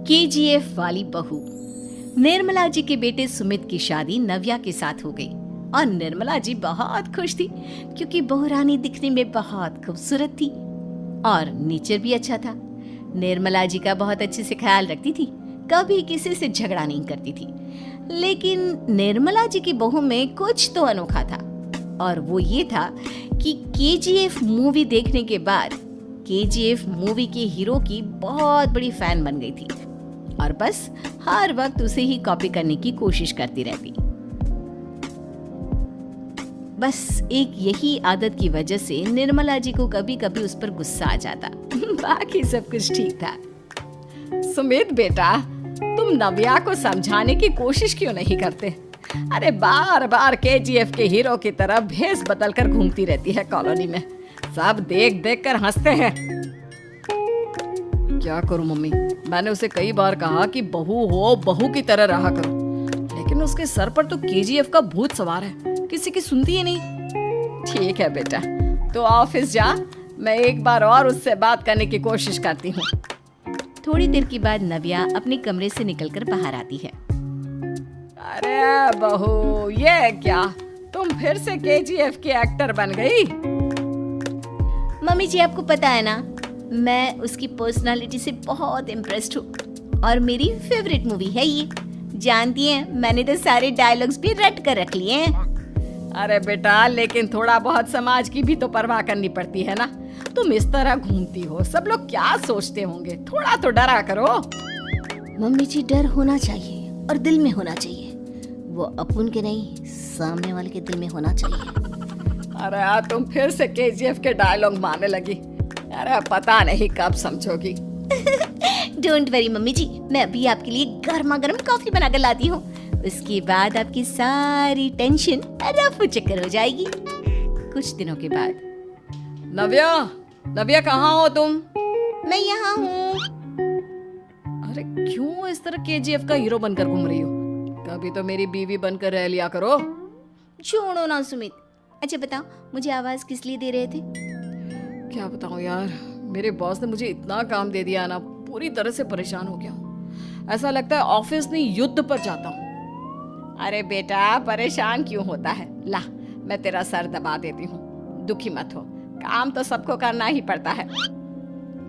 KGF वाली बहू। निर्मला जी के बेटे सुमित की शादी नव्या के साथ हो गई और निर्मला जी बहुत खुश थी क्योंकि बहू रानी दिखने में बहुत खूबसूरत थी और नेचर भी अच्छा था। निर्मला जी का बहुत अच्छे से ख्याल रखती थी, कभी किसी से झगड़ा नहीं करती थी। लेकिन निर्मला जी की बहू में कुछ तो अनोखा था और वो ये था कि केजीएफ मूवी देखने के बाद केजीएफ मूवी के हीरो की बहुत बड़ी फैन बन गई थी और बस हर वक्त उसे ही कॉपी करने की कोशिश करती रहती। बस एक यही आदत की वजह से निर्मला जी को कभी कभी उस पर गुस्सा आ जाता। बाकी सब कुछ ठीक था। सुमित बेटा, तुम नव्या को समझाने की कोशिश क्यों नहीं करते? अरे बार बार केजीएफ के हीरो की तरह भेस बदल कर घूमती रहती है कॉलोनी में, सब देख देख कर हंसते हैं। क्या करूं मम्मी, मैंने उसे कई बार कहा कि बहू हो, बहू की तरह रहा करो, लेकिन उसके सर पर तो केजीएफ का भूत सवार है, किसी की सुनती ही नहीं। ठीक है बेटा, तो ऑफिस जा, मैं एक बार और उससे बात करने की कोशिश करती हूँ। थोड़ी देर के बाद नव्या अपने कमरे से निकलकर बाहर आती है। अरे बहू, ये क्या, तुम फिर से केजीएफ की एक्टर बन गई? मम्मी जी, आपको पता है ना, मैं उसकी पर्सनालिटी से बहुत इम्प्रेस्ड हूँ और मेरी फेवरेट मूवी है ये। जानती हैं, मैंने तो सारे डायलॉग्स भी रट कर रख लिए हैं। अरे बेटा, लेकिन थोड़ा बहुत समाज की भी तो परवाह करनी पड़ती है ना। तुम इस तरह घूमती हो, सब लोग क्या सोचते होंगे, थोड़ा तो डरा करो। मम्मी जी, डर होना चाहिए और दिल में होना चाहिए, वो अपन के नहीं, सामने वाले के दिल में होना चाहिए। अरे तुम फिर से केजीएफ के डायलॉग मारने लगी। अरे पता नहीं कब समझोगी। डोंट वरी मम्मी जी, मैं अभी आपके लिए गर्मा गर्म कॉफी बनाकर लाती हूँ, उसके बाद आपकी सारी टेंशन रफू चक्कर हो जाएगी। कुछ दिनों के बाद। नव्या कहाँ हो तुम? मैं यहाँ हूँ। अरे क्यों इस तरह केजीएफ का हीरो बनकर घूम रही हो? कभी तो मेरी बीवी बनकर रह लिया करो। छोड़ो ना सुमित। अच्छा बताओ, मुझे आवाज किस लिए दे रहे थे? क्या बताऊं यार, मेरे बॉस ने मुझे इतना काम दे दिया ना, पूरी तरह से परेशान हो गया हूँ। ऐसा लगता है ऑफिस नहीं युद्ध पर जाता हूँ। अरे बेटा, परेशान क्यों होता है? ला, मैं तेरा सर दबा देती हूँ, दुखी मत हो, काम तो सबको करना ही पड़ता है।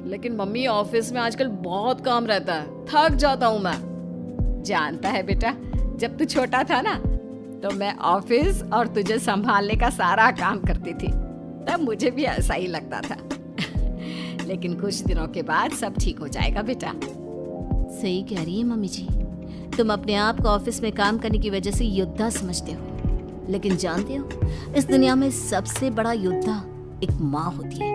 लेकिन मम्मी, ऑफिस में आजकल बहुत काम रहता है, थक जाता हूँ मैं। जानता है बेटा, जब तू छोटा था ना, तो मैं ऑफिस और तुझे संभालने का सारा काम करती थी, तब मुझे भी ऐसा ही लगता था। लेकिन कुछ दिनों के बाद सब ठीक हो जाएगा बेटा। सही कह रही है मम्मी जी, तुम अपने आप को ऑफिस में काम करने की वजह से योद्धा समझते हो, लेकिन जानते हो, इस दुनिया में सबसे बड़ा योद्धा एक माँ होती है।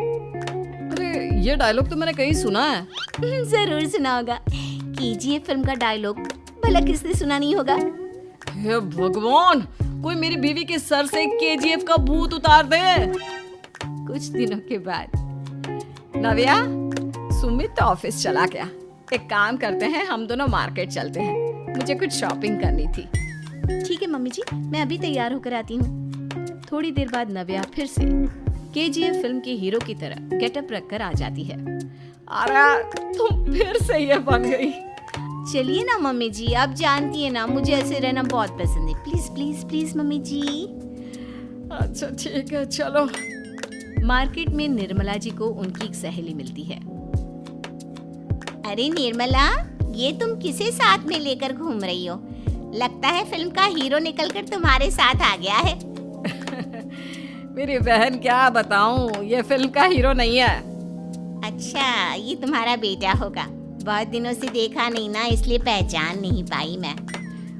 अरे ये डायलॉग तो मैंने कहीं सुना है। जरूर सुना होगा, केजीएफ फिल्म का डायलॉग, भला किसने सुना नहीं होगा? हे भगवान, कोई मेरी बीवी के सर से केजीएफ का भूत उतार दे। कुछ दिनों के बाद। नव्या, सुमित तो ऑफिस चला गया, एक काम करते हैं, हम दोनों मार्केट चलते हैं, मुझे कुछ शॉपिंग करनी थी। ठीक है मम्मी जी, मैं अभी तैयार होकर आती हूँ। थोड़ी देर बाद नव्या फिर से केजीएफ फिल्म के हीरो की तरह गेटअप रखकर आ जाती है। अरे तुम फिर से ये बन गई। चलिए ना मम्मी जी, आप जानती है ना, मुझे ऐसे रहना बहुत पसंद है। प्लीज प्लीज प्लीज मम्मी जी। अच्छा ठीक है, चलो। मार्केट में निर्मला जी को उनकी एक सहेली मिलती है। अरे निर्मला, ये तुम किसे साथ में लेकर घूम रही हो? लगता है फिल्म का हीरो निकलकर तुम्हारे साथ आ गया है। मेरी बहन, क्या बताऊं, ये फिल्म का हीरो नहीं है। अच्छा, ये तुम्हारा बेटा होगा, बहुत दिनों से देखा नहीं ना, इसलिए पहचान नहीं पाई मैं।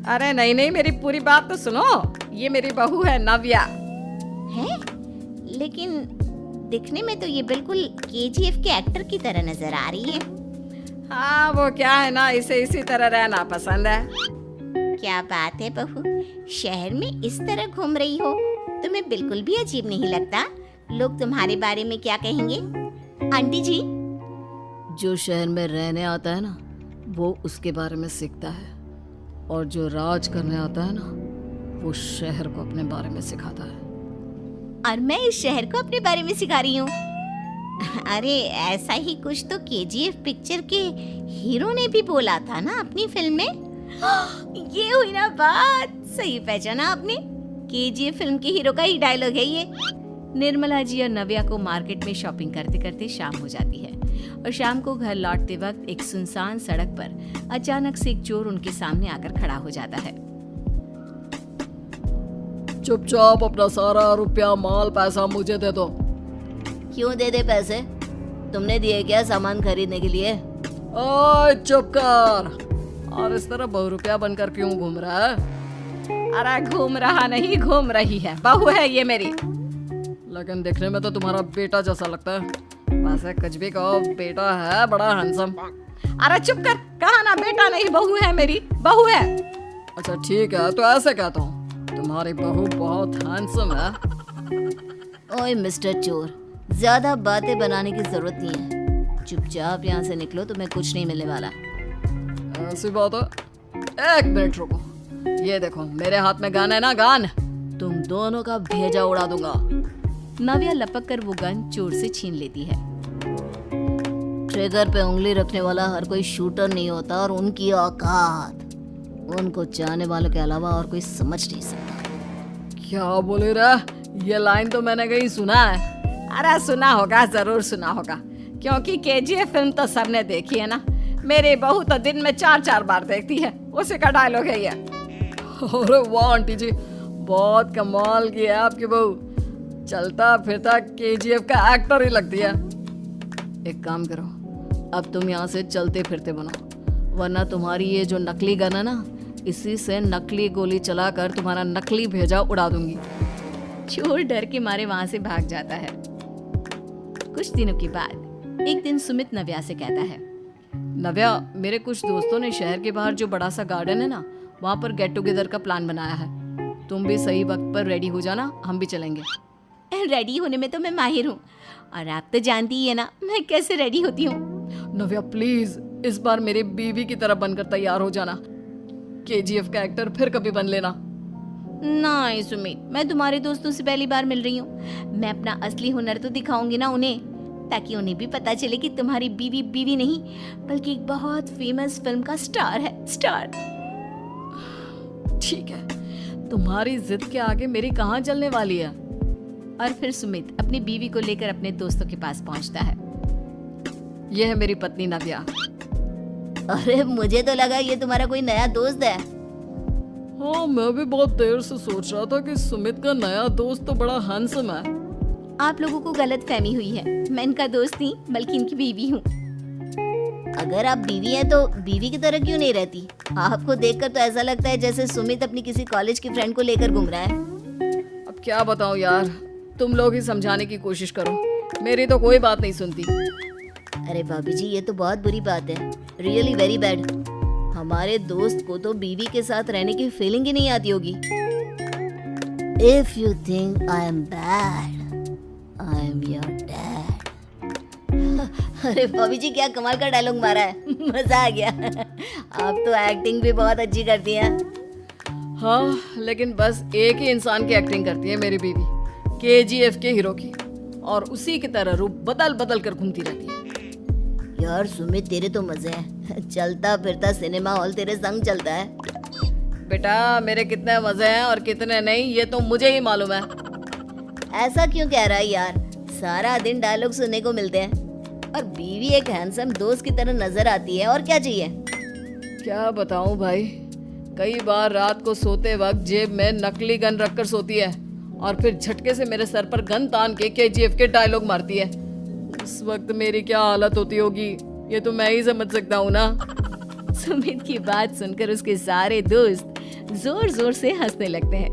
अरे नहीं नहीं, मेरी पूरी बात तो सुनो, ये मेरी बहू है नव्या। है? लेकिन दिखने में तो ये बिल्कुल केजीएफ के एक्टर की तरह नजर आ रही है। हाँ, वो क्या है ना, इसे इसी तरह रहना पसंद है। क्या बात है बहू, शहर में इस तरह घूम रही हो, तुम्हें बिल्कुल भी अजीब नहीं लगता? लोग तुम्हारे बारे में क्या कहेंगे? आंटी जी, जो शहर में रहने आता है ना, वो उसके बारे में सीखता है, और जो राज करने आता है ना, वो शहर को अपने बारे में सिखाता है। और मैं इस शहर को अपने बारे में सिखा रही हूँ। अरे ऐसा ही कुछ तो केजीएफ पिक्चर के हीरो ने भी बोला था ना अपनी फिल्म में। ये हुई ना बात, सही पहचाना आपने। केजीएफ फिल्म के हीरो का ही डायलॉग है ये। निर्मला जी और नव्या को मार्केट में शॉपिंग करते करते शाम हो जाती है और शाम को घर लौटते वक्त एक सुनसान सड़क पर अचानक से एक चोर उनके सामने आकर खड़ा हो जाता है। चुपचाप अपना सारा रुपया माल पैसा मुझे दे दो। क्यों दे दे पैसे? तुमने दिए क्या सामान खरीदने के लिए? ओए चुप कर। और इस तरह बहुरुपया बनकर क्यों घूम रहा है? अरे घूम रहा नहीं, घूम रही है, बहू है ये मेरी। लेकिन देखने में तो तुम्हारा बेटा जैसा लगता है। वैसे कुछ भी कहो, बेटा है बड़ा हैंडसम। अरे चुप कर, कहा ना बेटा नहीं बहू है मेरी, बहू है। अच्छा ठीक है, तो ऐसे कहता हूँ, तुम्हारी बहू बहुत हैंडसम है। ओए मिस्टर चोर, ज्यादा बातें बनाने की जरूरत नहीं है। चुपचाप यहाँ से निकलो, तुम्हें कुछ नहीं मिलने वाला। ऐसी बात है। एक मिनट रुको, ये देखो मेरे हाथ में गन है ना, गन। तुम दोनों का भेजा उड़ा दूंगा। नव्या लपक कर वो गन चोर से छीन लेती है। ट्रिगर पे उंगली रखने वाला हर कोई शूटर नहीं होता, और उनकी औकात उनको चाहने वालों के अलावा और कोई समझ नहीं सकता। क्या बोले रे? ये लाइन तो मैंने कहीं सुना है। अरे सुना होगा, जरूर सुना होगा, क्योंकि केजीएफ फिल्म तो सबने देखी है ना। मेरी बहू तो दिन में 4-4 बार देखती है, उसी का डायलॉग है ये। अरे वाह आंटी जी, बहुत कमाल की है आपकी बहू। चलता फिरता केजीएफ का एक्टर ही लगती है। एक काम करो, अब तुम यहाँ से चलते फिरते बनो, वरना तुम्हारी ये जो नकली गन है ना, इसी से नकली गोली चलाकर तुम्हारा नकली भेजा उड़ा दूंगी। चोर डर के मारे वहां से भाग जाता है। कुछ दिनों के बाद एक दिन सुमित नव्या से कहता है, नव्या, मेरे कुछ दोस्तों ने शहर के बाहर जो बड़ा सा गार्डन है ना, वहाँ पर गेट टुगेदर का प्लान बनाया है। तुम भी सही वक्त पर रेडी हो जाना, हम भी चलेंगे। रेडी होने में तो मैं माहिर हूँ, और आप तो जानती ही है ना मैं कैसे रेडी होती हूँ। नव्या प्लीज, इस बार मेरी बीवी की तरह बनकर तैयार हो जाना। केजीएफ का एक्टर फिर कभी बन लेना। नहीं सुमित, मैं तुम्हारे दोस्तों से पहली बार मिल रही हूँ। मैं अपना असली हुनर तो दिखाऊंगी ना उन्हें, ताकि उन्हें भी पता चले कि तुम्हारी बीवी बीवी नहीं, बल्कि एक बहुत फेमस फिल्म का स्टार है, स्टार। ठीक है, तुम्हारी जिद के आगे मेरी कहाँ चलने वाली है। और फिर सुमित अपनी बीवी को लेकर अपने दोस्तों के पास पहुंचता है। यह है मेरी पत्नी नव्या। अरे मुझे तो लगा ये तुम्हारा कोई नया दोस्त है। हाँ, मैं भी बहुत देर से सोच रहा था कि सुमित का नया दोस्त तो बड़ा हैंडसम है। आप लोगों को गलत फहमी हुई है, मैं इनका दोस्त नहीं बल्कि इनकी बीवी हूँ। अगर आप बीवी हैं तो बीवी की तरह क्यों नहीं रहती? आपको देखकर तो ऐसा लगता है जैसे सुमित अपनी किसी कॉलेज की फ्रेंड को लेकर घूम रहा है। अब क्या बताऊं यार, तुम लोग ही समझाने की कोशिश करो, मेरी तो कोई बात नहीं सुनती। अरे भाभी जी, ये तो बहुत बुरी बात है, रियली वेरी बैड। हमारे दोस्त को तो बीवी के साथ रहने की फीलिंग ही नहीं आती होगी। If you think I am bad, I am your dad. अरे भाभी जी, क्या कमाल का डायलॉग मारा है, मजा आ गया। आप तो एक्टिंग भी बहुत अच्छी करती हैं। हाँ, लेकिन बस एक ही इंसान की एक्टिंग करती है मेरी बीवी, केजीएफ के हीरो की, और उसी की तरह रूप बदल बदल कर घूमती रहती है। यार सुमित, तेरे तो मजे हैं, चलता फिरता सिनेमा हॉल तेरे संग चलता है। बेटा, मेरे कितने मजे हैं और कितने नहीं, ये तो मुझे ही मालूम है। ऐसा क्यों कह रहा है यार? सारा दिन डायलॉग सुनने को मिलते हैं, और बीवी एक हैंडसम दोस्त की तरह नजर आती है, और क्या चाहिए? क्या बताऊं भाई, कई बार रात को सोते वक्त जेब में नकली गन रखकर सोती है, और फिर झटके से मेरे सर पर गन तान के केजीएफ के डायलॉग मारती है। उस वक्त मेरी क्या हालत होती होगी, ये तो मैं ही समझ सकता हूँ ना। सुमित की बात सुनकर उसके सारे दोस्त जोर जोर से हंसने लगते हैं।